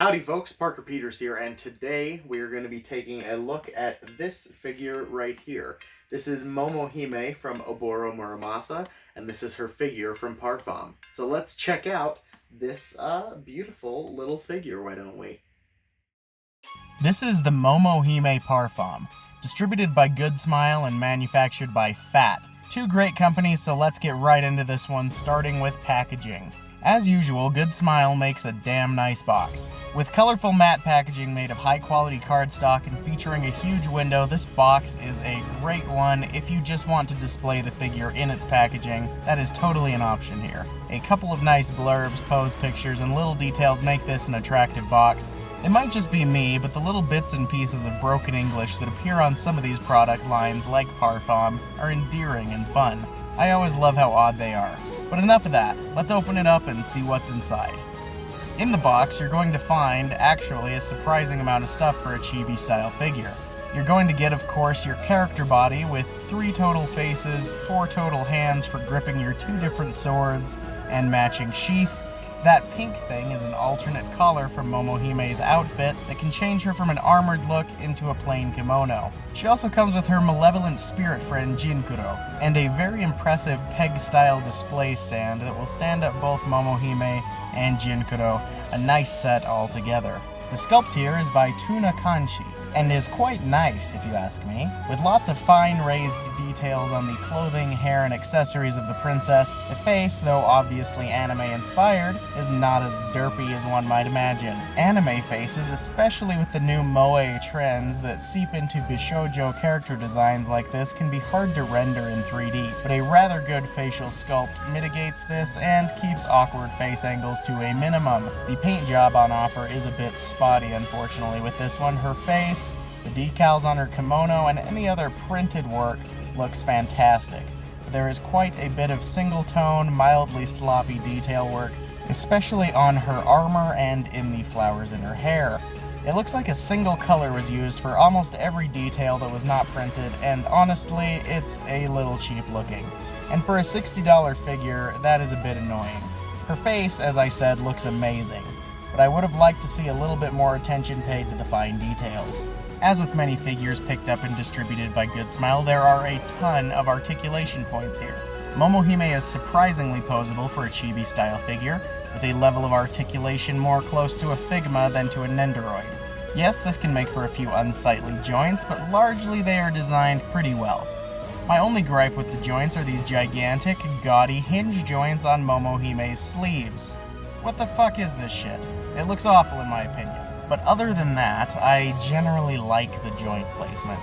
Howdy folks, Parker Peters here, and today we are going to be taking a look at this figure right here. This is Momohime from Oboro Muramasa, and this is her figure from Parfom. So let's check out this beautiful little figure, why don't we? This is the Momohime Parfom, distributed by Good Smile and manufactured by Fat. Two great companies, so let's get right into this one, starting with packaging. As usual, Good Smile makes a damn nice box. With colorful matte packaging made of high-quality cardstock and featuring a huge window, this box is a great one if you just want to display the figure in its packaging. That is totally an option here. A couple of nice blurbs, pose pictures, and little details make this an attractive box. It might just be me, but the little bits and pieces of broken English that appear on some of these product lines, like Parfom, are endearing and fun. I always love how odd they are. But enough of that, let's open it up and see what's inside. In the box, you're going to find, actually, a surprising amount of stuff for a chibi-style figure. You're going to get, of course, your character body with 3 total faces, 4 total hands for gripping your 2 different swords, and matching sheath. That pink thing is an alternate collar from Momohime's outfit that can change her from an armored look into a plain kimono. She also comes with her malevolent spirit friend Jinkuro, and a very impressive peg-style display stand that will stand up both Momohime and Jinkuro, a nice set altogether. The sculpt here is by Tuna Kanshi, and is quite nice if you ask me, with lots of fine raised details on the clothing, hair, and accessories of the princess. The face, though obviously anime inspired, is not as derpy as one might imagine. Anime faces, especially with the new moe trends that seep into bishoujo character designs like this, can be hard to render in 3D, but a rather good facial sculpt mitigates this and keeps awkward face angles to a minimum. The paint job on offer is a bit spotty, unfortunately, with this one. Her face, the decals on her kimono, and any other printed work looks fantastic. But there is quite a bit of single-tone, mildly sloppy detail work, especially on her armor and in the flowers in her hair. It looks like a single color was used for almost every detail that was not printed, and honestly, it's a little cheap looking. And for a $60 figure, that is a bit annoying. Her face, as I said, looks amazing, but I would have liked to see a little bit more attention paid to the fine details. As with many figures picked up and distributed by Good Smile, there are a ton of articulation points here. Momohime is surprisingly posable for a chibi-style figure, with a level of articulation more close to a Figma than to a Nendoroid. Yes, this can make for a few unsightly joints, but largely they are designed pretty well. My only gripe with the joints are these gigantic, gaudy hinge joints on Momohime's sleeves. What the fuck is this shit? It looks awful in my opinion. But other than that, I generally like the joint placement.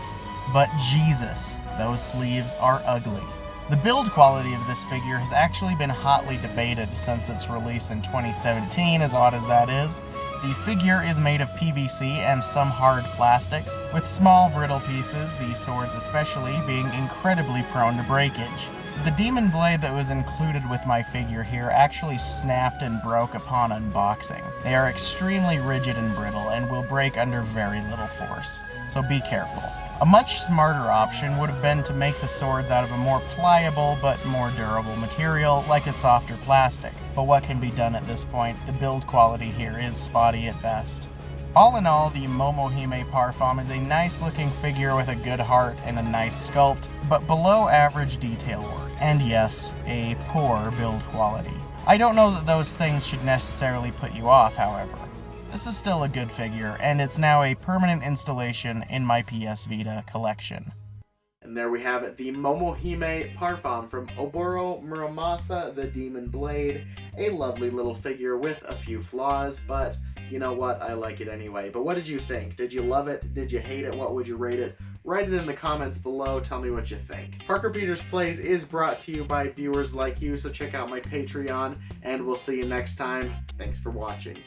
But Jesus, those sleeves are ugly. The build quality of this figure has actually been hotly debated since its release in 2017, as odd as that is. The figure is made of PVC and some hard plastics, with small brittle pieces, the swords especially, being incredibly prone to breakage. The demon blade that was included with my figure here actually snapped and broke upon unboxing. They are extremely rigid and brittle and will break under very little force, so be careful. A much smarter option would have been to make the swords out of a more pliable but more durable material, like a softer plastic. But what can be done at this point? The build quality here is spotty at best. All in all, the Momohime Parfom is a nice looking figure with a good heart and a nice sculpt, but below average detail work. And yes, a poor build quality. I don't know that those things should necessarily put you off, however. This is still a good figure, and it's now a permanent installation in my PS Vita collection. And there we have it, the Momohime Parfom from Oboro Muramasa, the Demon Blade. A lovely little figure with a few flaws, but you know what, I like it anyway. But what did you think? Did you love it? Did you hate it? What would you rate it? Write it in the comments below, tell me what you think. Parker Peters Plays is brought to you by viewers like you, so check out my Patreon, and we'll see you next time. Thanks for watching.